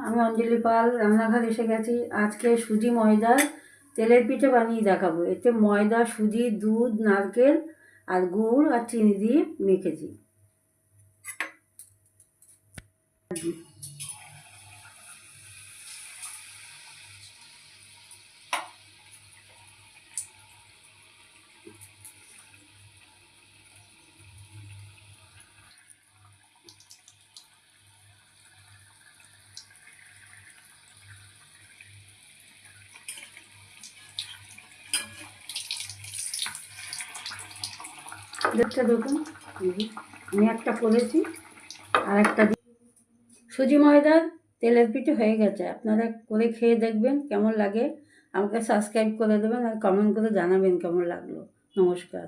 আমি অঞ্জলি পাল রান্নাঘর এসে গেছি। আজকে সুজি ময়দার তেলের পিঠে বানিয়ে দেখাবো। এতে ময়দা, সুজি, দুধ, নারকেল আর গুড় আর চিনি দিয়ে মেখেছি। দেখতে দেখুন, আমি একটা করেছি আর একটা সুজি ময়দার তেলের পিঠে হয়ে গেছে। আপনারা করে খেয়ে দেখবেন কেমন লাগে। আমাকে সাবস্ক্রাইব করে দেবেন আর কমেন্ট করে জানাবেন কেমন লাগলো। নমস্কার।